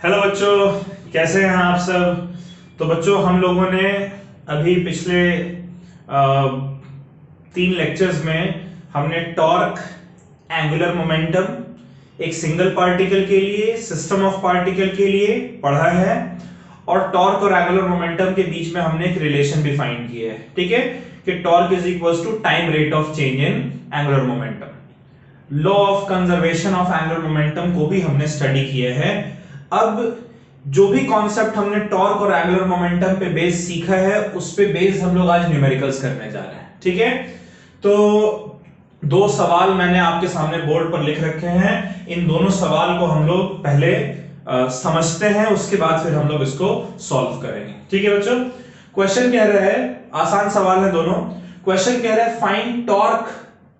Hello बच्चों, कैसे हैं आप सब। तो बच्चों, हम लोगों ने अभी पिछले 3 लेक्चर्स में हमने टॉर्क, एंगुलर मोमेंटम, एक सिंगल पार्टिकल के लिए, सिस्टम ऑफ पार्टिकल के लिए पढ़ा है, और टॉर्क और एंगुलर मोमेंटम के बीच में हमने एक रिलेशन भी फाइंड किया है। ठीक है, कि torque is equals to time rate of change in angular momentum. Law of conservation of angular momentum को भी हमने स्टडी किया है। अब जो भी कॉन्सेप्ट हमने टॉर्क और एंगुलर मोमेंटम पे बेस सीखा है, उस पे बेस हम लोग आज न्यूमेरिकल्स करने जा रहे हैं। ठीक है, तो 2 सवाल मैंने आपके सामने बोर्ड पर लिख रखे हैं। इन दोनों सवाल को हम लोग पहले समझते हैं, उसके बाद फिर हम लोग इसको सॉल्व करेंगे। ठीक है बच्चों, क्वेश्चन कह रहा है, आसान सवाल है दोनों। क्वेश्चन कह रहा है find torque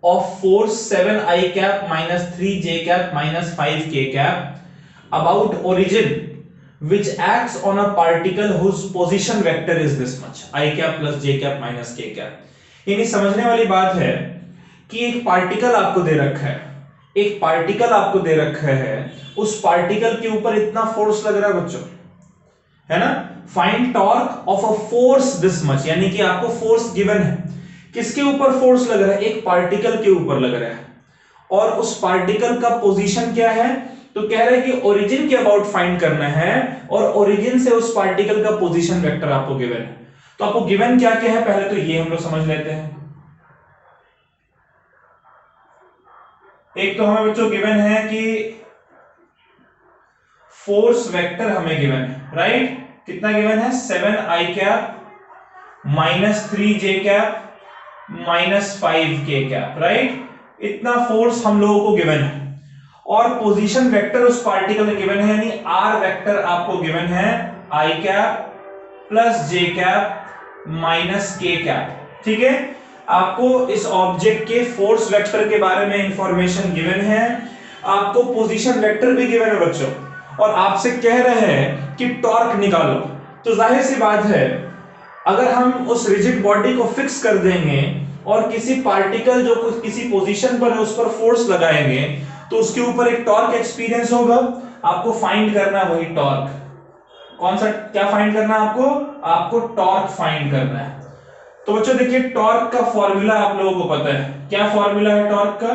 of force 7i cap minus 3j cap minus 5k cap about origin which acts on a particle whose position vector is this much, i cap plus j cap minus k cap। यानी समझने वाली बात है कि एक particle आपको दे रखा है, एक पार्टिकल आपको दे रखा है, उस पार्टिकल के ऊपर इतना फोर्स लग रहा है बच्चों, है ना। Find torque of a force this much, यानी कि आपको फोर्स गिवन है। किसके ऊपर फोर्स लग रहा है? एक पार्टिकल के ऊपर लग रहा है, और उस पार्टिकल का पोजीशन क्या है? तो कह रहे हैं कि ओरिजिन के अबाउट फाइंड करना है, और ओरिजिन से उस पार्टिकल का पोजीशन वेक्टर आपको गिवन है। तो आपको गिवन क्या क्या है, पहले तो ये हम लोग समझ लेते हैं। एक तो हमें बच्चों गिवन है कि फोर्स वेक्टर हमें गिवन है, राइट। कितना गिवन है? 7i cap minus 3j cap minus 5k cap, right. इतना फोर्स हम लोगों को गिवन है, और पोजीशन वेक्टर उस पार्टिकल में गिवन है, यानी आर वेक्टर आपको गिवन है i cap plus j cap minus k cap. ठीक है, आपको इस ऑब्जेक्ट के फोर्स वेक्टर के बारे में इंफॉर्मेशन गिवन है, आपको पोजीशन वेक्टर भी गिवन है बच्चों, और आपसे कह रहे हैं कि टॉर्क निकालो। तो जाहिर सी बात है, अगर हम उस रिजिड बॉडी को फिक्स कर देंगे और किसी पार्टिकल जो किसी पोजीशन पर है उस पर फोर्स लगाएंगे, तो उसके ऊपर एक टॉर्क एक्सपीरियंस होगा। आपको फाइंड करना है वही टॉर्क। कौन सा? क्या फाइंड करना है आपको? आपको टॉर्क फाइंड करना है। तो बच्चों देखिए, टॉर्क का फॉर्मूला आप लोगों को पता है। क्या फॉर्मूला है टॉर्क का?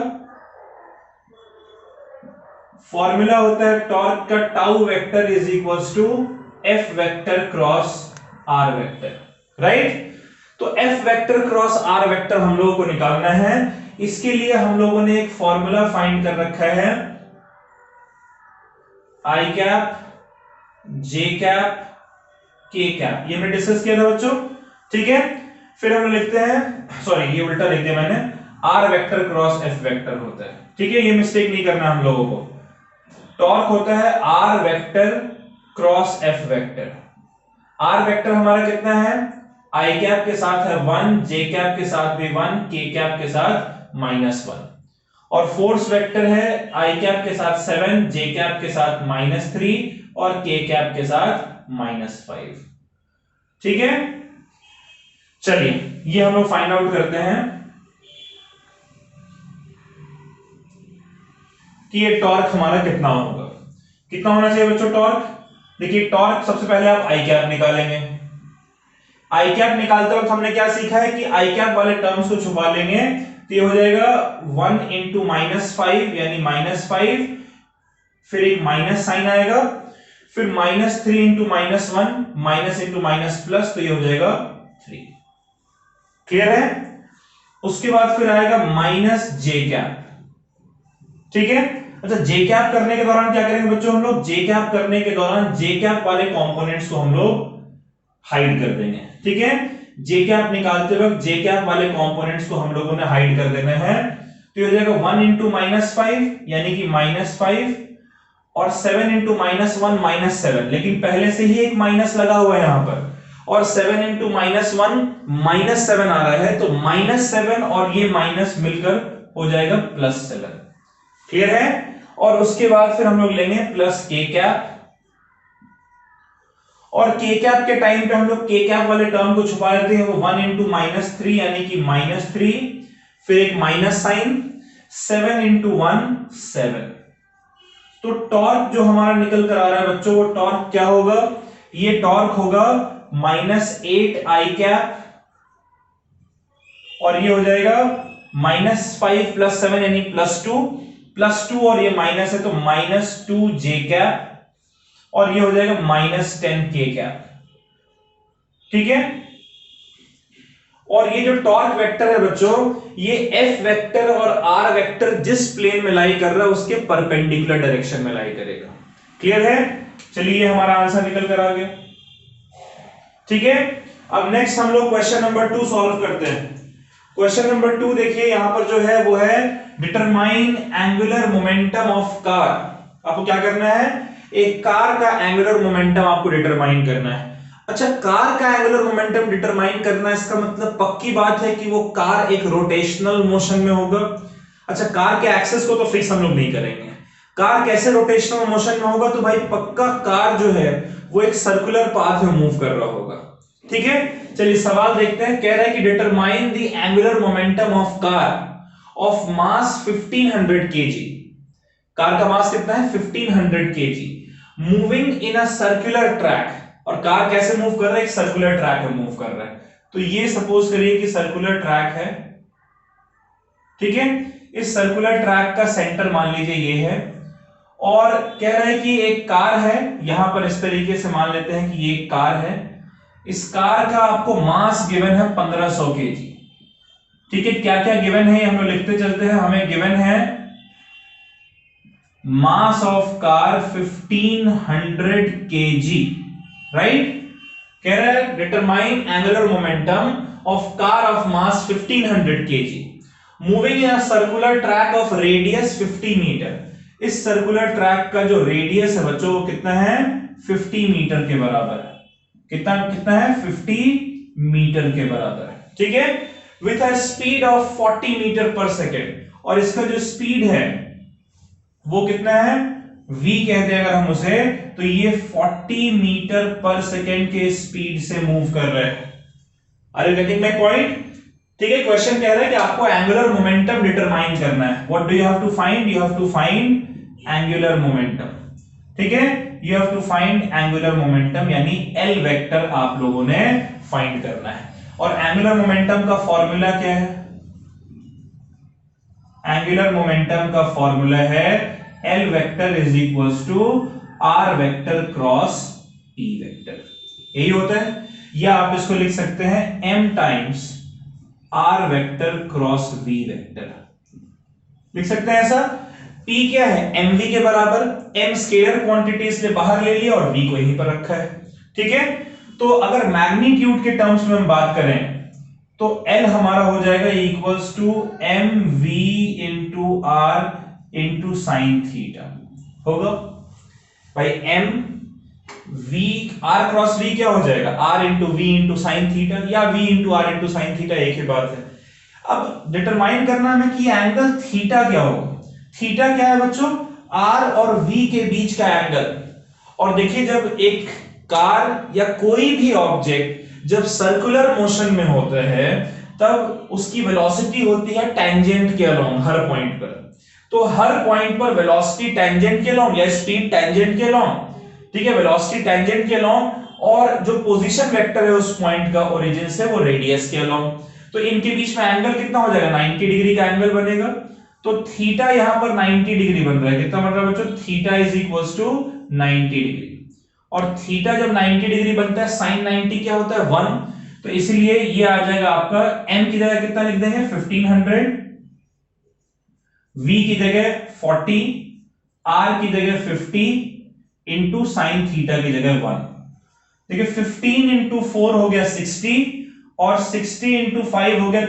फॉर्मूला होता है टॉर्क का, tau vector is equals to F vector cross R vector, right. तो F vector cross R vector हम लोगों को निकालना है। इसके लिए हम लोगों ने एक फॉर्मूला फाइंड कर रखा है, आई कैप जे कैप के कैप। ये हमने डिस्कस किया था बच्चों, ठीक है। फिर हम लिखते हैं, सॉरी ये उल्टा लिख दिया मैंने, r vector cross f vector होता है। ठीक है, ये मिस्टेक नहीं करना हम लोगों को। टॉर्क होता है r vector cross f vector. Are vector हमारा कितना है? आई कैप के साथ है 1, जे कैप के साथ भी 1, के कैप के साथ -1, और फोर्स वेक्टर है आई कैप के साथ 7, जे कैप के साथ -3 और के कैप के साथ -5। ठीक है, चलिए ये हम लोग फाइंड आउट करते हैं कि ये टॉर्क हमारा कितना होगा। कितना होना चाहिए बच्चों टॉर्क? देखिए, टॉर्क सबसे पहले आप आई कैप निकालेंगे। आई कैप निकालते वक्त हमने क्या सीखा है कि आई कैप वाले टर्म्स को छुपा लेंगे, तो ये हो जाएगा 1 इंटू -5 यानी -5, फिर एक माइनस साइन आएगा, फिर -3 into -1 minus into minus plus, तो ये हो जाएगा 3। क्लियर है? उसके बाद फिर आएगा माइनस जे कैप। ठीक है, अच्छा जे कैप करने के दौरान क्या करेंगे बच्चों हम लोग? जे कैप करने के दौरान जे कैप वाले कंपोनेंट्स को हम लोग हाइड कर देंगे। ठीक है, जे कैप निकालते वक्त जे कैप वाले कंपोनेंट्स को हम लोगों ने हाइड कर देना है। तो हो जाएगा 1 इंटू -5 यानी कि -5, और 7 इंटू -1 -7, लेकिन पहले से ही एक माइनस लगा हुआ है यहां पर, और 7 इंटू -1 -7 आ रहा है, तो -7 और ये माइनस मिलकर हो जाएगा +7। क्लियर है? और उसके बाद फिर हम लोग लेंगे प्लस के कैप, और के कैप के टाइम पे हम लोग के कैप वाले टर्म को छुपा देते हैं। वो 1 इंटू -3 यानी कि -3, फिर एक माइनस साइन, 7 इंटू 1 7, तो टॉर्क जो हमारा निकल कर आ रहा है बच्चों, वो टॉर्क क्या होगा, ये टॉर्क होगा -8 i कैप, और ये हो जाएगा -5 + 7 यानी +2 और ये माइनस है तो -2 j कैप, और ये हो जाएगा -10 k कैप। ठीक है, और ये जो टॉर्क वेक्टर है बच्चों, ये F वेक्टर और R वेक्टर जिस प्लेन में लाई कर रहा है उसके परपेंडिकुलर डायरेक्शन में लाई करेगा। क्लियर है? चलिए हमारा आंसर निकल कर आ गया। ठीक है, अब नेक्स्ट हम लोग क्वेश्चन नंबर 2 सॉल्व करते हैं। क्वेश्चन नंबर 2 देखिए यहां पर जो है वो है determine angular momentum of car. आपको क्या करना है, एक कार का एंगुलर मोमेंटम आपको डिटरमाइन करना है। अच्छा, कार का एंगुलर मोमेंटम डिटरमाइन करना, इसका मतलब पक्की बात है कि वो कार एक रोटेशनल मोशन में होगा। अच्छा, कार के एक्सेस को तो फिक्स हम लोग नहीं करेंगे, कार कैसे रोटेशनल मोशन में होगा, तो भाई पक्का कार जो है वो एक सर्कुलर पाथ में मूव कर रहा होगा। ठीक है, चलिए सवाल देखते हैं। कह रहा है कि determine the angular momentum of car of mass 1500 kg। Car का मास कितना है, 1500 kg, moving in a circular track. और कार कैसे मूव कर रहा है, एक सर्कुलर ट्रैक में मूव कर रहा है। तो ये सपोज करिए कि सर्कुलर ट्रैक है। ठीक है, इस सर्कुलर ट्रैक का सेंटर मान लीजिए ये है, और कह रहा है कि एक कार है, यहां पर इस तरीके से मान लेते हैं कि ये एक कार है। इस कार का आपको मास गिवन है 1500 kg। ठीक है, क्या क्या गिवन है हम लोग लिखते चलते हैं। हमें गिवन है mass of car 1500 kg, right. कह रहा है determine angular momentum of car of mass 1500 kg moving in a circular track of radius 50 metre. इस सर्कुलर ट्रैक का जो रेडियस है बच्चों वो कितना है, 50 मीटर के बराबर है। कितना कितना है, 50 मीटर के बराबर है। ठीक है, with a speed of 40 metre पर सेकेंड, और इसका जो स्पीड है वो कितना है, v कहते हैं अगर हम उसे, तो ये 40 मीटर पर सेकेंड के स्पीड से मूव कर रहे हैं। Are you getting my point? ठीक है, क्वेश्चन कह रहा है कि आपको एंगुलर मोमेंटम डिटरमाइन करना है। What do you have to find, you have to find angular momentum. ठीक है, you have to find angular momentum, यानी एल वेक्टर आप लोगों ने फाइंड करना है। और एंगुलर मोमेंटम का फॉर्मूला क्या है, एंगुलर मोमेंटम का फॉर्मूला है L vector is equals to r vector cross t vector. यही होता है, या आप इसको लिख सकते हैं m times r vector cross v vector, लिख सकते हैं ऐसा। p क्या है, mv के बराबर, m स्केलर क्वांटिटी इसलिए बाहर ले लिया और v को यहीं पर रखा है। ठीक है, तो अगर मैग्नीट्यूड के टर्म्स में हम बात करें तो L हमारा हो जाएगा equals to mv into R into sine theta होगा। भाई m v r cross v क्या हो जाएगा, r into v into sine theta, या v into r into sine theta, एक ही बात है। अब डिटरमाइन करना है कि एंगल थीटा क्या होगा। थीटा क्या है बच्चों, r और v के बीच का एंगल। और देखिए जब एक कार या कोई भी ऑब्जेक्ट जब सर्कुलर मोशन में होता है तब उसकी वेलोसिटी होती है टेंजेंट के अलोंग हर पॉइंट पर। तो हर पॉइंट पर वेलोसिटी टेंजेंट के अलोंग या स्पीड टेंजेंट के अलोंग, ठीक है, वेलोसिटी टेंजेंट के अलोंग, और जो पोजीशन वेक्टर है उस पॉइंट का ओरिजिन से वो रेडियस के अलोंग। तो इनके बीच में एंगल कितना हो जाएगा, 90 डिग्री का एंगल बनेगा। तो थीटा यहां पर 90 डिग्री बन रहा है। कितना बन रहा है बच्चों, theta is equals to 90 degree. और थीटा जब 90 डिग्री बनता है, साइन 90 क्या होता है, 1। तो इसीलिए ये आ जाएगा आपका m की जगह कितना लिख देंगे, 1500, v की जगह 40, r की जगह 50 इंटू साइन थीटा की जगह 1। देखिए 15 इंटू 4 हो गया 60, और 60 इंटू 5 हो गया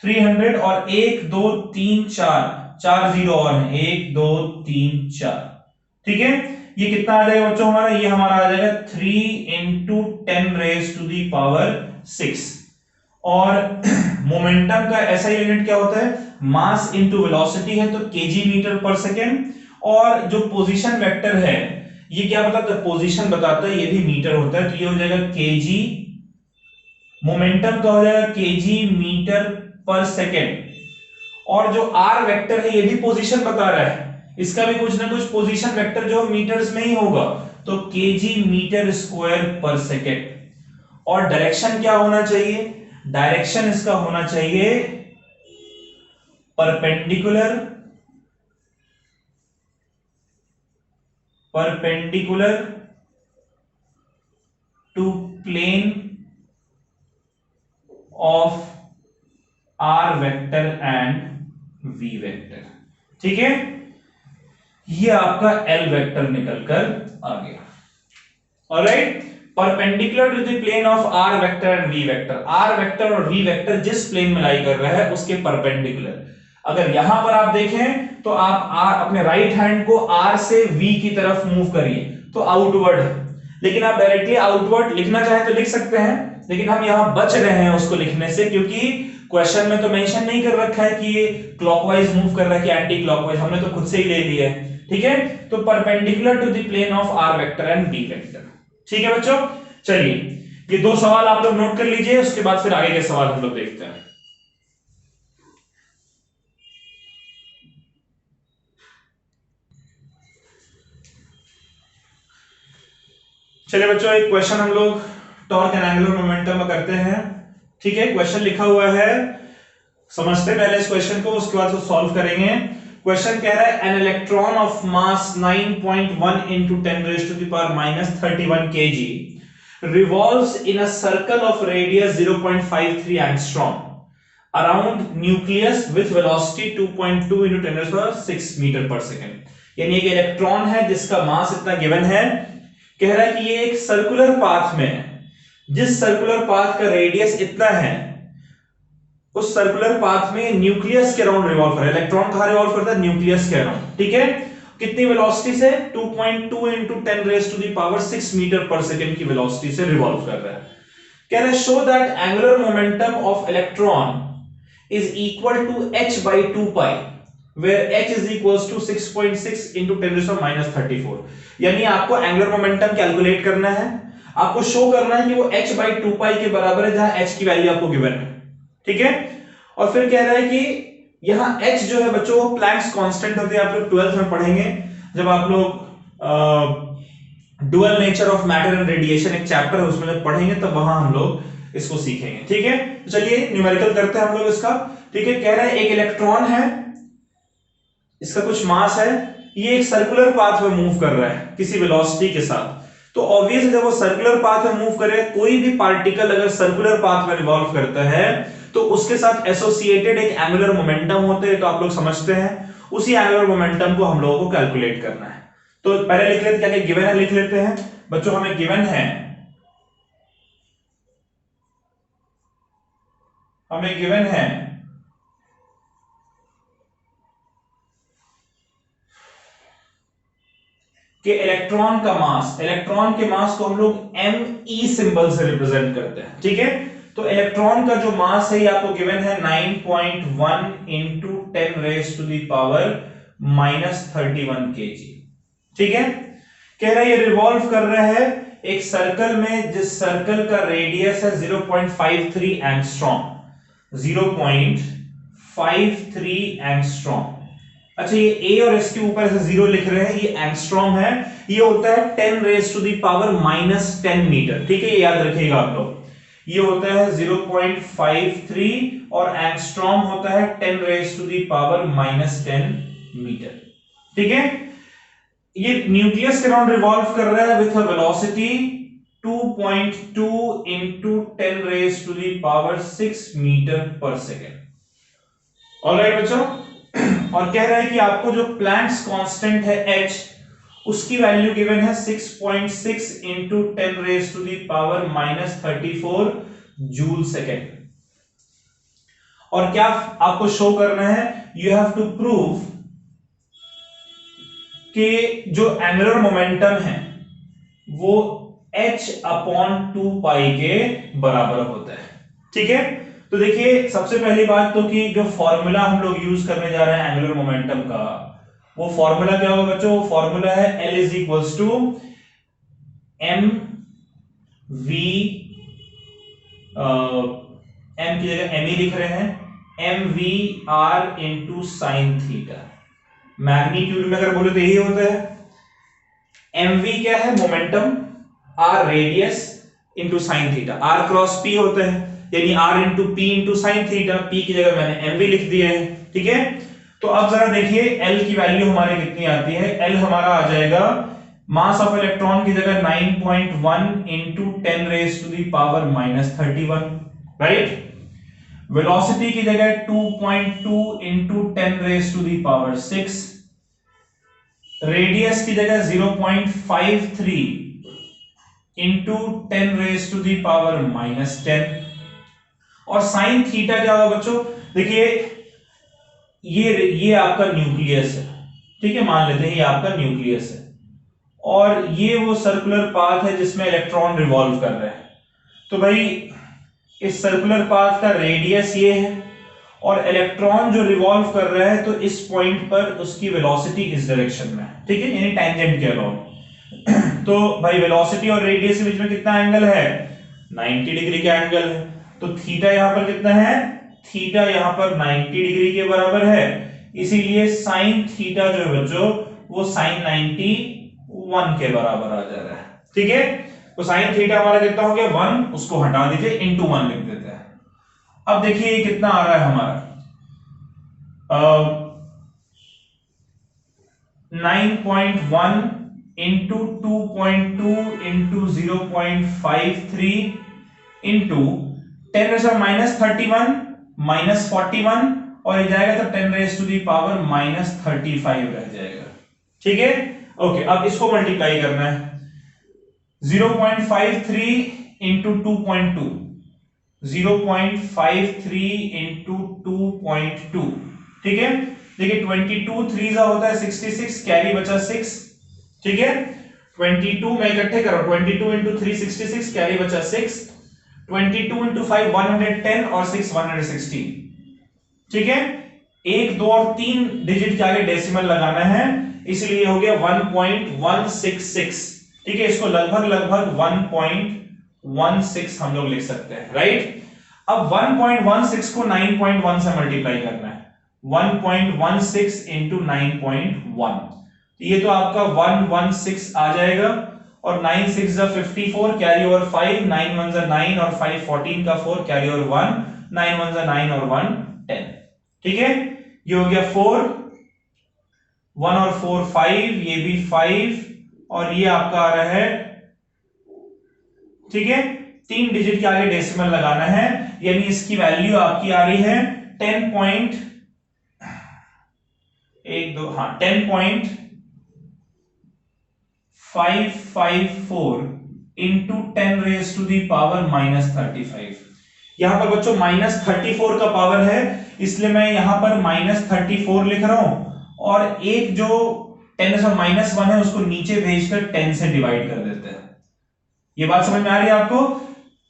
300 और 1 2 3 4 जीरो और है, 1 2 3 4। ठीक है, ये कितना आ जाएगा बच्चों हमारा, ये हमारा आ जाएगा 3 into 10 raise to the power 6। और मोमेंटम का ऐसा यूनिट क्या होता है, मास इंटू वेलोसिटी है, तो केजी मीटर पर सेकेंड। और जो पोजीशन वेक्टर है ये क्या बताता है, पोजीशन बताता है, ये भी मीटर होता है। तो ये हो जाएगा केजी, मोमेंटम का हो जाएगा केजी मीटर पर सेकेंड। और जो आर वेक्टर है ये भी पोजीशन बता रहा है, इसका भी कुछ ना कुछ पोजीशन वेक्टर जो मीटर्स में ही होगा, तो केजी मीटर स्क्वायर पर सेकेंड। और डायरेक्शन क्या होना चाहिए, डायरेक्शन इसका होना चाहिए perpendicular to plane of R vector and V vector. ठीक है, ये आपका एल वेक्टर निकलकर आ गया। Alright, perpendicular to the plane of R vector and V vector. Are vector और वी वेक्टर जिस प्लेन में लाई कर रहा है उसके परपेंडिकुलर। अगर यहां पर आप देखें तो आप आर अपने राइट हैंड को आर से वी की तरफ मूव करिए तो आउटवर्ड है, लेकिन आप डायरेक्टली आउटवर्ड लिखना चाहे तो लिख सकते हैं, लेकिन हम यहां बच रहे हैं उसको लिखने से, क्योंकि क्वेश्चन में तो मेंशन नहीं कर रखा है कि ये क्लॉकवाइज मूव कर रहा है कि एंटी क्लॉकवाइज, हमने तो खुद से ही ले लिया है। ठीक है, तो perpendicular to the plane of R vector and V vector. ठीक है बच्चों, चलिए ये दो सवाल आप लोग नोट कर लीजिए, उसके बाद फिर आगे के सवाल हम लोग देखते हैं। चलिए बच्चों, एक क्वेश्चन हम लोग टॉर्क एंड एंगुलर मोमेंटम में करते हैं। ठीक है, क्वेश्चन लिखा हुआ है, समझते पहले इस क्वेश्चन को, उसके बाद सॉल्व करेंगे। क्वेश्चन कह रहा है an electron of mass 9.1 into 10 raised to the power minus 31 kg revolves in a circle of radius 0.53 angstrom around nucleus with velocity 2.2 into 10 raised to the power 6 meter per second। यानी एक electron है जिसका मास इतना given है, कह रहा है कि ये एक सर्कुलर पाथ में है, जिस सर्कुलर पाथ का रेडियस इतना है उस सर्कुलर पाथ में न्यूक्लियस के अराउंड रिवॉल्व कर रहा है। इलेक्ट्रॉन कहां रिवॉल्व करता है, न्यूक्लियस के अराउंड। ठीक है, कितनी वेलोसिटी से, 2.2 into 10 raised to the power 6 metre पर सेकंड की वेलोसिटी से रिवॉल्व कर रहा है। कह रहा है show that angular momentum of electron is equal to h by 2 pi where h is equals to 6.6 into 10 raised to minus 34। यानी आपको एंगुलर मोमेंटम कैलकुलेट करना है, आपको शो करना है कि वो h by 2 pi के बराबर है, जहां h की वैल्यू आपको गिवन है। ठीक है, और फिर कह रहा है कि यहां h जो है बच्चों वो प्लैंक्स कांस्टेंट होते हैं, आप लोग 12th में पढ़ेंगे जब आप लोग dual nature of matter and radiation एक चैप्टर है उसमें जब पढ़ेंगे तब वहां हम लोग इसको सीखेंगे। ठीक है, तो चलिए न्यूमेरिकल करते हैं हम लोग इसका। ठीक है, कह रहा है एक इलेक्ट्रॉन है, इसका कुछ मास है, ये एक सर्कुलर पाथ में मूव कर रहा है किसी वेलोसिटी के साथ। तो ऑब्वियसली जब वो सर्कुलर पाथ में मूव करे, कोई भी पार्टिकल अगर सर्कुलर पाथ में रिवॉल्व करता है तो उसके साथ एसोसिएटेड एक एंगुलर मोमेंटम होते हैं, तो आप लोग समझते हैं, उसी एंगुलर मोमेंटम को हम लोगों को कैलकुलेट करना है। तो पहले लिख लेते, क्या गिवन है लिख लेते हैं बच्चों। हमें गिवन है, कि इलेक्ट्रॉन का मास, इलेक्ट्रॉन के मास को हम लोग me सिंबल से रिप्रेजेंट करते हैं। ठीक है, तो इलेक्ट्रॉन का जो मास है ये आपको गिवन है 9.1 into 10 raised to the power minus 31 kg। ठीक है, कह रहा है ये रिवॉल्व कर रहा है एक सर्कल में जिस सर्कल का रेडियस है 0.53 एंगस्ट्रॉम, 0.53 एंगस्ट्रॉम। अच्छा, ये a और s के ऊपर ऐसे 0 लिख रहे हैं, ये एंगस्ट्रॉम है, ये होता है 10 raised to the power minus 10 metre. ठीक है, ये याद रखिएगा आप लोग, ये होता है 0.53 और एंगस्ट्रॉम होता है 10 raised to the power minus 10 metre. ठीक है, ये न्यूक्लियस के अराउंड रिवॉल्व कर रहा है with a velocity 2.2 into 10 raised to the power 6 metre पर सेकेंड। ऑलराइट बच्चों, और कह रहा है कि आपको जो प्लैंक्स कांस्टेंट है h, उसकी वैल्यू गिवन है 6.6 into 10 raised to the power minus 34 joule second. और क्या आपको शो करना है, यू हैव टू प्रूव कि जो एंगुलर मोमेंटम है वो h अपॉन 2 पाई के बराबर होता है। ठीक है, तो देखिए सबसे पहली बात तो कि जो फॉर्मूला हम लोग यूज करने जा रहे हैं एंगुलर मोमेंटम का, वो फॉर्मूला क्या होगा बच्चों, वो फॉर्मूला है L is equals to M V, M की जगह एम ही लिख रहे हैं, M V R into sine theta. Magnitude में अगर बोले तो यही होता है। mv क्या है? Momentum, r radius into sine theta, r cross p होता है, यानी r into p into sine theta, p की जगह मैंने mv लिख दिया है। ठीक है, तो अब जरा देखिए l की वैल्यू हमारे कितनी आती है। l हमारा आ जाएगा मास ऑफ इलेक्ट्रॉन की जगह 9.1 into 10 raise to the power -31, right. Velocity की जगह 2.2 into 10 raise to the power 6, radius की जगह 0.53 into 10 raise to the power -10, और साइन थीटा क्या होगा बच्चों? देखिए ये आपका न्यूक्लियस है, ठीक है, मान लेते हैं ये आपका न्यूक्लियस है, और ये वो सर्कुलर पाथ है जिसमें इलेक्ट्रॉन रिवॉल्व कर रहे हैं। तो भाई इस सर्कुलर पाथ का रेडियस ये है, और इलेक्ट्रॉन जो रिवॉल्व कर रहा है तो इस पॉइंट पर उसकी वेलोसिटी इस डायरेक्शन में, ठीक है, यानी टैंजेंट के अराउंड। तो भाई वेलोसिटी और रेडियस के बीच में कितना एंगल है? 90 डिग्री का एंगल है। तो थीटा यहां पर कितना है? थीटा यहां पर 90 डिग्री के बराबर है, इसीलिए साइन थीटा जो है बच्चों वो साइन 91 के बराबर आ जा रहा है। ठीक है, तो साइन थीटा हमारा कितना हो गया? 1, उसको हटा दीजिए, इंटू 1 लिख देते हैं। अब देखिए ये कितना आ रहा है हमारा 9.1 इंटू 2.2 इंटू 0.53 इंटू 10⁻31 -41, और ये जाएगा तो 10⁻⁻35 रह जाएगा। ठीक है, ओके, अब इसको मल्टीप्लाई करना है। 0.53 इंटू 2.2, 0.53 इंटू 2.2, ठीक है। देखिए 22 3 होता है 66, कैरी बचा 6, ठीक है। 22 में इकट्ठे करो, 22 इंटू 3 66, कैरी बचा 6, 22 इंटू 5 110 और 6 160, ठीक है। 1 2 और 3 डिजिट के आगे डेसिमल लगाना है, इसलिए हो गया 1.166, ठीक है। इसको लगभग 1.16 हम लोग लिख सकते हैं, राइट। अब 1.16 को 9.1 से मल्टीप्लाई करना है, 1.16 इंटू 9.1, ये तो आपका 116 आ जाएगा, और 9 6 जा 54, कैरी ओवर 5, 9 1 जा 9 और 5 14 का 4, कैरी ओवर 1, 9 1 जा 9 और 1 10, ठीक है। ये हो गया 4, 1 और 4 5, ये भी 5, और ये आपका आ रहा है, ठीक है। 3 डिजिट के आगे डेसिमल लगाना है, यानी इसकी वैल्यू आपकी आ रही है 10.554 into 10 raise to the power -35। यहां पर बच्चों -34 का पावर है, इसलिए मैं यहां पर -34 लिख रहा हूं, और एक जो 10⁻⁻1 है उसको नीचे भेजकर 10 से डिवाइड कर देते हैं। ये बात समझ में आ रही है आपको?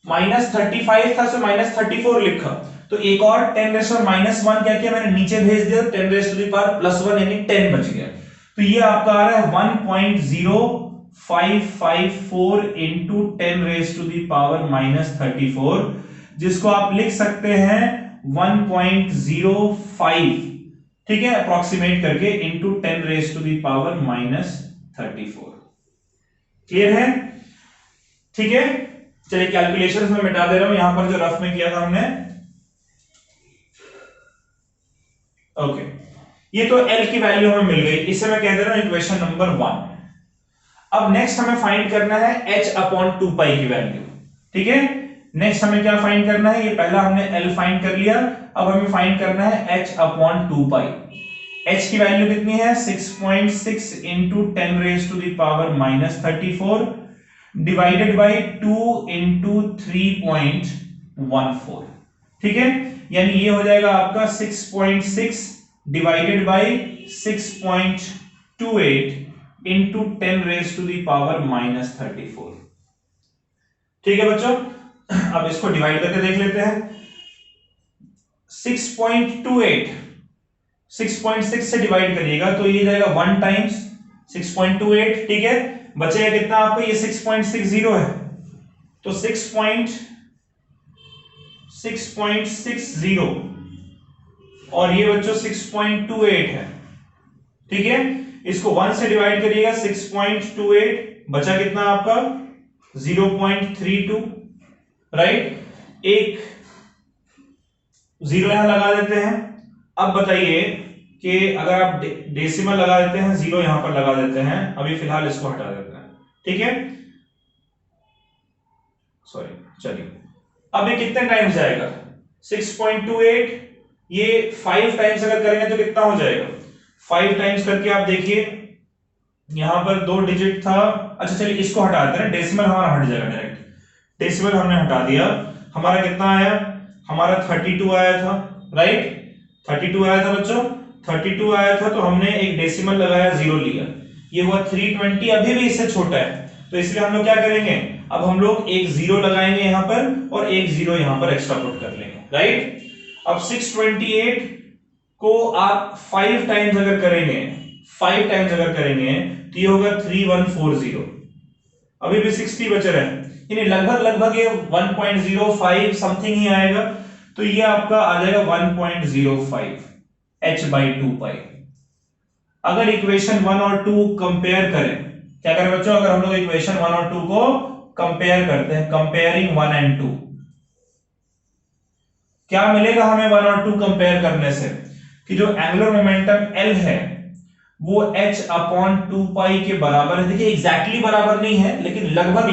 -35 था तो -34 लिखा, तो एक और 10⁻⁻1 क्या किया मैंने, नीचे भेज दिया, 10⁻+1 यानी 10 बच गया। तो ये आपका आ रहा है 1.0554 इंटू 10⁻⁻34, जिसको आप लिख सकते हैं 1.05, ठीक है, अप्रोक्सीमेट करके, इंटू 10⁻⁻34। क्लियर है? ठीक है, चलिए कैलकुलेशंस में मिटा दे रहा हूं, यहां पर जो रफ में किया था हमने। ओके, ये तो L की वैल्यू हमें मिल गई, इसे मैं कह दे रहा हूं इक्वेशन नंबर 1। अब नेक्स्ट हमें फाइंड करना है h/2π की वैल्यू, ठीक है। नेक्स्ट हमें क्या फाइंड करना है, ये पहला हमने L फाइंड कर लिया, अब हमें फाइंड करना है h/2π। h की वैल्यू कितनी है? 6.6 into 10 raise to the power -34 divided by 2 into 3.14, ठीक है, यानी ये हो जाएगा आपका 6.6 divided by 6.28 into 10 raise to the power -34, ठीक है बच्चों। अब इसको डिवाइड करके देख लेते हैं। 6.28 6.6 से डिवाइड करिएगा तो ये जाएगा 1 टाइम्स 6.28, ठीक है। बचेगा कितना आपको? ये 6.60 है, तो 6.60 और ये बच्चों 6.28 है, ठीक है, इसको 1 से डिवाइड करिएगा 6.28, बचा कितना आपका 0.32, राइट। एक जीरो यहां लगा देते हैं। अब बताइए कि अगर आप डेसिमल लगा देते हैं, जीरो यहां पर लगा देते हैं, अभी फिलहाल इसको हटा देते हैं, ठीक है, सॉरी, चलिए अब ये कितने टाइम्स जाएगा 6.28, ये 5 टाइम्स अगर करेंगे तो कितना हो जाएगा, 5 टाइम्स करके आप देखिए यहां पर 2 डिजिट था। अच्छा चलिए इसको हटा देते हैं, डेसिमल हमारा हट जाएगा डायरेक्ट, डेसिमल हमने हटा दिया, हमारा कितना आया, हमारा 32 आया था, राइट, 32 आया था बच्चों, 32 आया था, तो हमने एक डेसिमल लगाया, जीरो लिया, ये हुआ 320, अभी भी इससे छोटा है, तो इसलिए हम लोग क्या करेंगे, अब हम लोग एक जीरो लगाएंगे यहां पर और एक जीरो यहां पर एक्स्ट्रा पुट कर लेंगे, राइट। अब 628 को आप 5 टाइम्स अगर करेंगे, 5 टाइम्स अगर करेंगे तो ये होगा 3140, अभी भी 60 बच रहा है, यानी लगभग ये 1.05 समथिंग ही आएगा, तो ये आपका आ जाएगा 1.05 h/2 अगर इक्वेशन 1 और 2 कंपेयर करें, क्या करें बच्चों, अगर हम लोग इक्वेशन 1 और 2 को कंपेयर करते हैं, कंपेयरिंग 1 एंड 2, क्या मिलेगा हमें 1 और 2 कंपेयर करने से, कि जो एंगुलर मोमेंटम L है वो h/2 के बराबर है। देखिए एग्जैक्टली बराबर नहीं है, लेकिन लगभग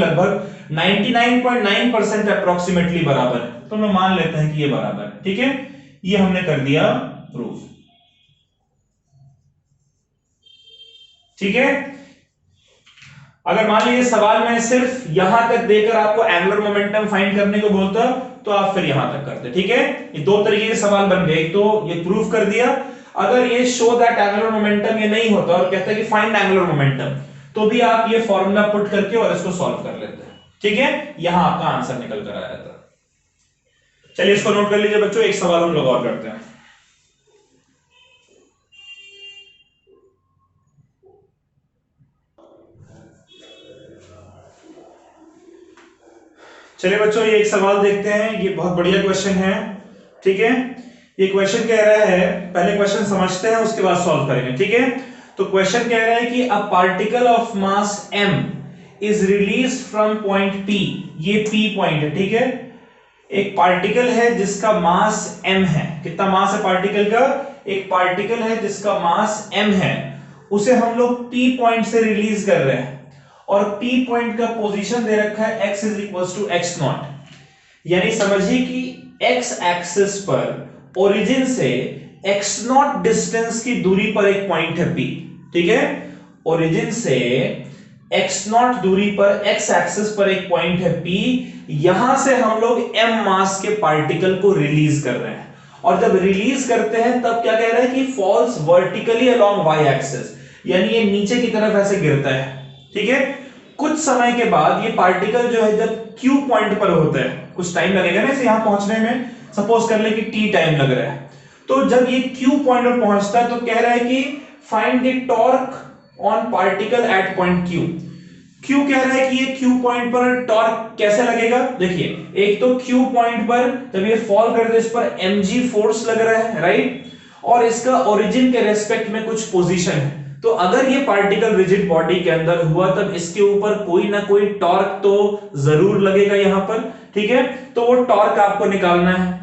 99.9% अप्रोक्सीमेटली बराबर है, तो हम मान लेते हैं कि ये बराबर है, ठीक है, ये हमने कर दिया प्रूफ, ठीक है। अगर मान लीजिए सवाल में सिर्फ यहां तक देकर आपको एंगुलर मोमेंटम फाइंड करने को बोलता तो आप फिर यहां तक करते, ठीक है। ये दो तरीके के सवाल बन गए, तो ये प्रूफ कर दिया। अगर ये शो दैट एंगुलर मोमेंटम ये नहीं होता और कहता है कि फाइंड एंगुलर मोमेंटम, तो भी आप ये फॉर्मूला पुट करके और इसको सॉल्व कर लेते हैं, ठीक है, यहां आपका आंसर निकल कर आया था। चलिए इसको नोट कर लीजिए बच्चों, एक सवाल हम लोग और करते हैं। चलिए बच्चों ये एक सवाल देखते हैं, ये बहुत बढ़िया क्वेश्चन है, ठीक है। ये क्वेश्चन कह रहा है, पहले क्वेश्चन समझते हैं उसके बाद सॉल्व करेंगे, ठीक है। तो क्वेश्चन कह रहा है कि a particle of mass m is released from point P, ये P पॉइंट है, ठीक है। एक पार्टिकल है जिसका मास m है, कितना मास है पार्टिकल का, एक पार्टिकल है जिसका मास m है, उसे हम लोग P पॉइंट से रिलीज कर रहे हैं, और P पॉइंट का पोजीशन दे रखा है x is equal to x0, यानी समझिए कि x एक्सिस पर ओरिजिन से x0 डिस्टेंस की दूरी पर एक पॉइंट है P, ठीक है, ओरिजिन से x0 दूरी पर x एक्सिस पर एक पॉइंट है P, यहां से हम लोग m मास के पार्टिकल को रिलीज कर रहे हैं, और जब रिलीज करते हैं तब क्या कह रहा है कि falls vertically along y axis, यानी ये नीचे की तरफ ऐसे गिरता है, ठीक है। कुछ समय के बाद ये पार्टिकल जो है जब Q पॉइंट पर होता है, कुछ टाइम लगेगा ना इसे यहां पहुंचने में, सपोज कर ले कि T टाइम लग रहा है, तो जब ये Q पॉइंट पर पहुंचता है तो कह रहा है कि find the torque on particle at point Q। Q कह रहा है कि ये Q पॉइंट पर टॉर्क कैसे लगेगा, देखिए एक तो Q पॉइंट पर जब ये फॉल करते इस पर mg फोर्स लग रहा है, राइट, और इसका ओरिजिन के रेस्पेक्ट में कुछ पोजीशन है, तो अगर ये पार्टिकल रिजिड बॉडी के अंदर हुआ तब इसके ऊपर कोई ना कोई टॉर्क तो जरूर लगेगा यहां पर, ठीक है, तो वो टॉर्क आपको निकालना है।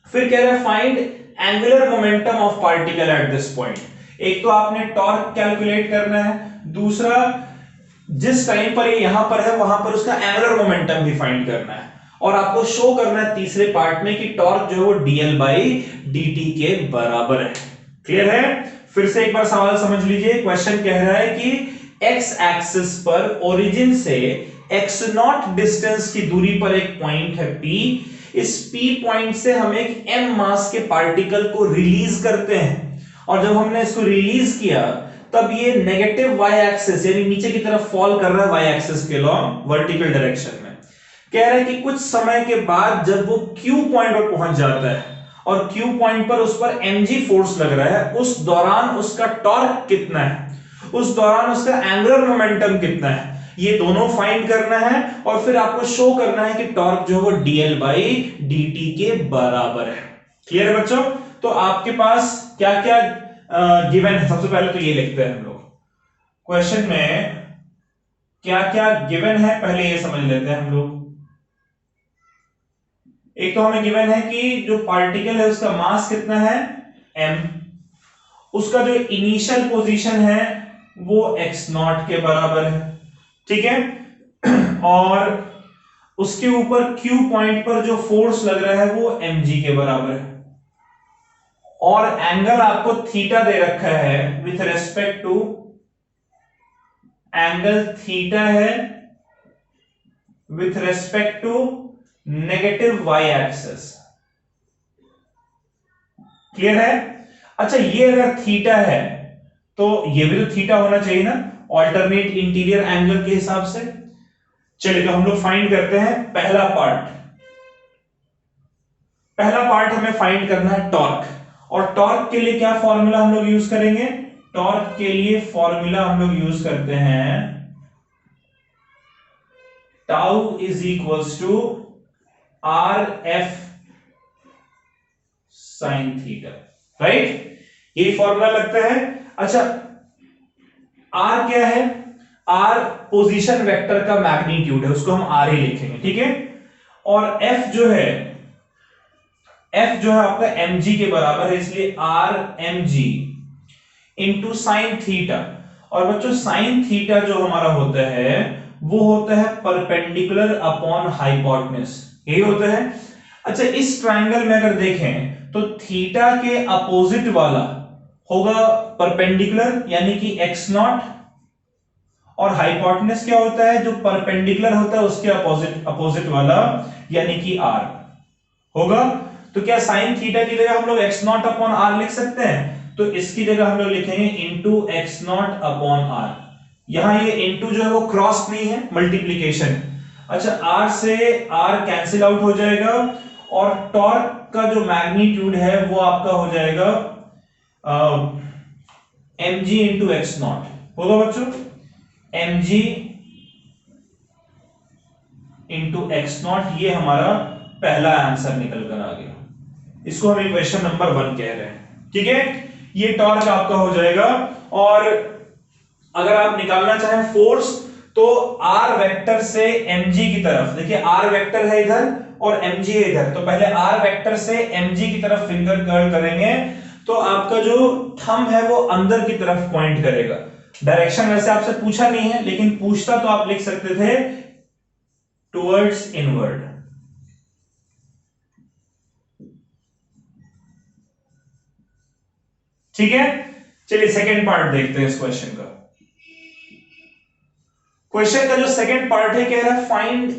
फिर कह रहा है find angular momentum of particle at this point, एक तो आपने टॉर्क कैलकुलेट करना है, दूसरा जिस टाइम पर ये यहां पर है वहां पर उसका एंगुलर मोमेंटम भी फाइंड करना है, और आपको शो करना है तीसरे पार्ट में कि टॉर्क जो है वो dl/dt के बराबर है। क्लियर है? फिर से एक बार सवाल समझ लीजिए, क्वेश्चन कह रहा है कि x एक्सिस पर ओरिजिन से x0 डिस्टेंस की दूरी पर एक पॉइंट है P, इस P पॉइंट से हम एक m मास के पार्टिकल को रिलीज करते हैं, और जब हमने इसको रिलीज किया तब ये नेगेटिव y एक्सिस यानी नीचे की तरफ फॉल कर रहा है y एक्सिस के लॉन्ग वर्टिकल डायरेक्शन में। कह रहा है कि कुछ समय के बाद जब वो Q पॉइंट पर पहुंच जाता है और Q पॉइंट पर उस पर mg फोर्स लग रहा है, उस दौरान उसका टॉर्क कितना है, उस दौरान उसका एंगुलर मोमेंटम कितना है, ये दोनों फाइंड करना है, और फिर आपको शो करना है कि टॉर्क जो है वो dl/dt के बराबर है। क्लियर है बच्चों? तो आपके पास क्या क्या गिवन है, सबसे पहले तो ये लिखते हैं हम लोग क्वेश्चन में क्या क्या गिवन है, पहले ये समझ लेते हैं हम लोग। एक तो हमें गिवन है कि जो पार्टिकल है उसका मास कितना है m, उसका जो इनिशियल पोजीशन है वो x0 के बराबर है, ठीक है। और उसके ऊपर q पॉइंट पर जो फोर्स लग रहा है वो mg के बराबर है, और एंगल आपको थीटा दे रखा है with respect to, angle theta है with respect to negative y axis. Clear है? अच्छा, ये अगर थीटा है तो ये भी तो थीटा होना चाहिए ना, ऑल्टरनेट इंटीरियर एंगल के हिसाब से। चलिए तो हम लोग फाइंड करते हैं पहला पार्ट। पहला पार्ट हमें फाइंड करना है टॉर्क, और टॉर्क के लिए क्या फॉर्मूला हम लोग यूज करेंगे? टॉर्क के लिए फॉर्मूला हम लोग यूज करते हैं tau is equals to R F sine theta, right? ये फॉर्मूला लगता है। अच्छा, आर क्या है? आर पोजीशन वेक्टर का मैग्नीट्यूड है, उसको हम आर ही लिखेंगे, ठीक है। और एफ जो है, एफ जो है आपका mg के बराबर है, इसलिए R mg into sine theta. और बच्चों साइन थीटा जो हमारा होता है वो होता है परपेंडिकुलर अपॉन हाइपोटेन्यूज, यही होता है। अच्छा, इस ट्रायंगल में अगर देखें तो थीटा के अपोजिट वाला होगा परपेंडिकुलर यानी कि x0, और हाइपोटेन्यूज क्या होता है? जो परपेंडिकुलर होता है उसके अपोजिट वाला यानी कि r होगा। तो क्या साइन थीटा की जगह हम लोग x0 अपॉन r लिख सकते हैं? तो इसकी जगह हम लोग लिखेंगे इंटू x0 अपॉन r। यहां ये इंटू जो है वो क्रॉस नहीं है, मल्टीप्लीकेशन। अच्छा, r से r कैंसिल आउट हो जाएगा, और टॉर्क का जो मैग्नीट्यूड है वो आपका हो जाएगा mg इंटू x0 होगा बच्चों, mg इंटू x0। ये हमारा पहला आंसर निकल कर आ गया, इसको हम इक्वेशन नंबर 1 कह रहे हैं, ठीक है। ये टॉर्क आपका हो जाएगा। और अगर आप निकालना चाहें फोर्स तो r वेक्टर से mg की तरफ, देखिए r वेक्टर है इधर और mg है इधर, तो पहले r वेक्टर से mg की तरफ फिंगर कर्ल करेंगे तो आपका जो थंब है वो अंदर की तरफ पॉइंट करेगा। डायरेक्शन वैसे आपसे पूछा नहीं है, लेकिन पूछता तो आप लिख सकते थे टुवर्ड्स इनवर्ड। ठीक है, चलिए सेकेंड पार्ट देखते हैं इस क्वेश्चन का। क्वेश्चन का जो सेकेंड पार्ट है कह रहा है find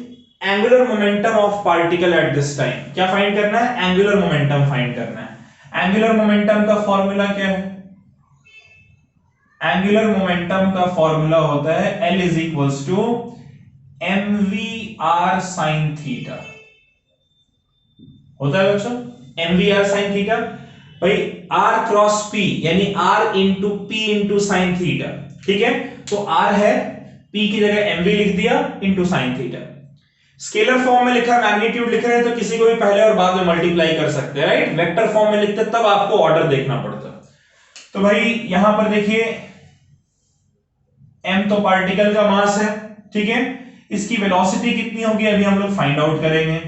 angular momentum of particle at this time. क्या फाइंड करना है? एंगुलर मोमेंटम फाइंड करना है। एंगुलर मोमेंटम का फॉर्मूला क्या है? एंगुलर मोमेंटम का फॉर्मूला होता है L is equals to mvr sin theta, होता है बच्चों mvr sin थीटा। भाई r क्रॉस p यानी r into p into sine theta, ठीक है। तो r है, p की जगह mv लिख दिया into sine theta. Scalar form में लिखा, मैग्नीट्यूड लिख रहे हैं तो किसी को भी पहले और बाद में मल्टीप्लाई कर सकते हैं, राइट। वेक्टर फॉर्म में लिखते तब आपको ऑर्डर देखना पड़ता। तो भाई यहां पर देखिए m तो पार्टिकल का मास है, ठीक है। इसकी वेलोसिटी कितनी होगी अभी हम लोग फाइंड आउट करेंगे,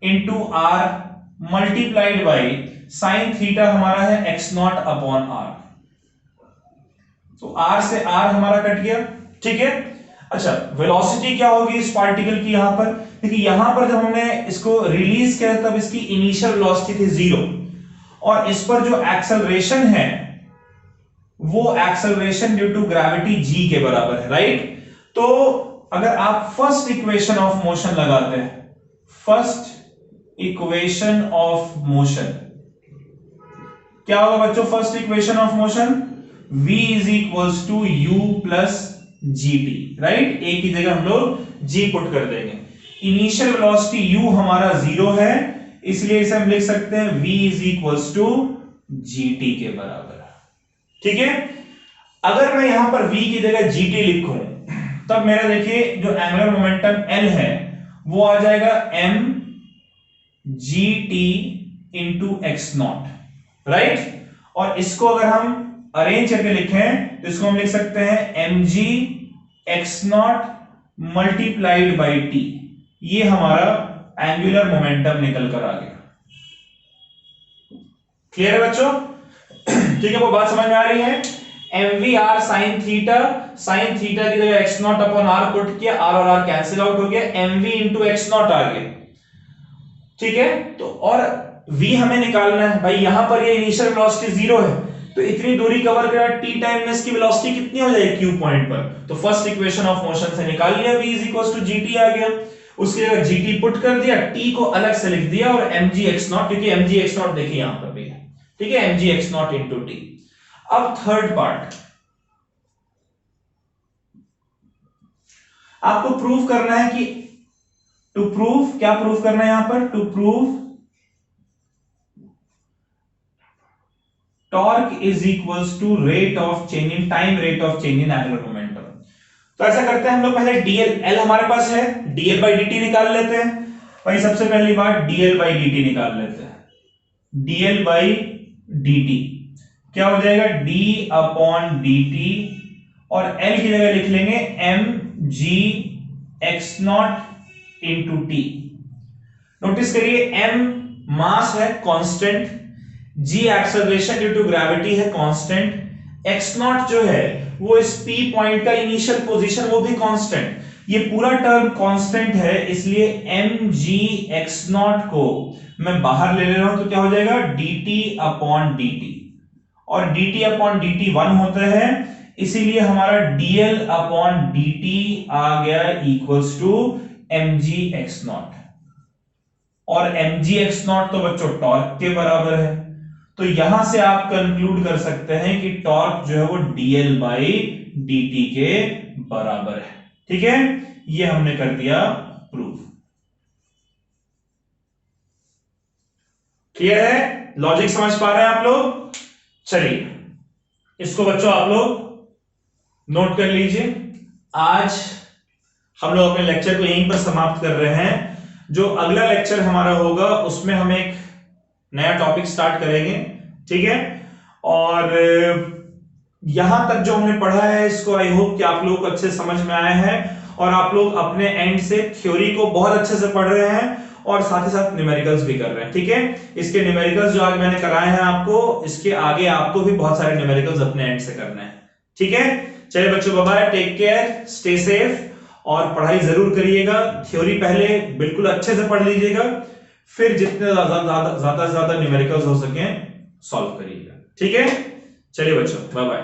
into r multiplied by sine theta हमारा है x0 अपॉन r। तो r से r हमारा कट गया, ठीक है। अच्छा, वेलोसिटी क्या होगी इस पार्टिकल की? यहां पर देखिए, यहां पर जब हमने इसको रिलीज किया तब इसकी इनिशियल वेलोसिटी थी 0, और इस पर जो एक्सेलरेशन है वो acceleration due to gravity g के बराबर है, राइट। तो अगर आप फर्स्ट इक्वेशन ऑफ मोशन लगाते हैं, फर्स्ट इक्वेशन ऑफ मोशन क्या होगा बच्चों? First equation of motion v is equals to u plus gt, right. a की जगह हम लोग g पुट कर देंगे। इनिशियल वेलोसिटी u हमारा 0 है, इसलिए इसे हम लिख सकते हैं v is equals to gt के बराबर, ठीक है। अगर मैं यहां पर v की जगह gt लिखूं तब मेरा देखिए जो एंगुलर मोमेंटम L है वो आ जाएगा m gt into x0, right. और इसको अगर हम अरेंज करके लिखें तो इसको हम लिख सकते हैं mg x not multiplied by T. ये हमारा एंगुलर मोमेंटम निकल कर आ गया। क्लियर है बच्चों? ठीक है, वो बात समझ में आ रही है? mvr sin थीटा की जगह x not upon r put किया, r और r कैंसिल आउट हो गया, mv इंटू x नॉट आ गया। ठीक है, तो और v हमें निकालना है भाई, यहां पर ये इनिशियल वेलोसिटी 0 है, तो इतनी दूरी कवर करा t टाइम में इसकी वेलोसिटी कितनी हो जाएगी q पॉइंट पर, तो फर्स्ट इक्वेशन ऑफ मोशन से निकाल लिया, v is equals to gt आ गया, उसकी जगह gt पुट कर दिया, t को अलग से लिख दिया और mg x नॉट, क्योंकि mg x नॉट देखिए यहां पर भी है। ठीक है, mg x naught into t। अब थर्ड पार्ट आपको प्रूव करना है कि क्या प्रूव करना है यहां पर, to prove torque is equals to rate of change in time, rate of change in angular momentum. तो ऐसा करते हैं हम लोग, पहले dl l हमारे पास है, dl बाई dt निकाल लेते हैं भाई। सबसे पहली बात dl बाई dt निकाल लेते हैं। dl बाई dt क्या हो जाएगा, d अपॉन dt, और l की जगह लिख लेंगे mg x naught into T. Notice करिए m मास है constant, g acceleration due to gravity है कांस्टेंट, x नॉट जो है वो इस p पॉइंट का इनिशियल पोजीशन वो भी कांस्टेंट, ये पूरा टर्म कांस्टेंट है, इसलिए mg x नॉट को मैं बाहर ले रहा हूं तो क्या हो जाएगा dt अपॉन dt, और dt अपॉन dt 1 होता है, इसीलिए हमारा dl अपॉन dt आ गया equals to mg x naught, और mg x नॉट तो बच्चों टॉर्क के बराबर है, तो यहां से आप कंक्लूड कर सकते हैं कि टॉर्क जो है वो dl बाई dt के बराबर है। ठीक है, ये हमने कर दिया प्रूफ। क्लियर है? लॉजिक समझ पा रहे हैं आप लोग? चलिए इसको बच्चों आप लोग नोट कर लीजिए। आज हम लोग अपने लेक्चर को यहीं पर समाप्त कर रहे हैं। जो अगला लेक्चर हमारा होगा उसमें हम एक नया टॉपिक स्टार्ट करेंगे। ठीक है, और यहां तक जो हमने पढ़ा है इसको आई होप कि आप लोगों को अच्छे समझ में आया है, और आप लोग अपने एंड से थ्योरी को बहुत अच्छे से पढ़ रहे हैं और साथ ही साथ न्यूमेरिकल्स भी कर रहे हैं। ठीक है, इसके न्यूमेरिकल्स जो आज मैंने कराए हैं आपको, इसके आगे आपको भी बहुत सारे न्यूमेरिकल्स अपने एंड से करने हैं। ठीक है, चलिए बच्चों, bye bye, take care, stay safe, और पढ़ाई जरूर करिएगा। थ्योरी पहले बिल्कुल अच्छे से पढ़ लीजिएगा, फिर जितने ज्यादा न्यूमेरिकल्स हो सके सॉल्व करिएगा। ठीक है, चलिए बच्चों, बाय बाय।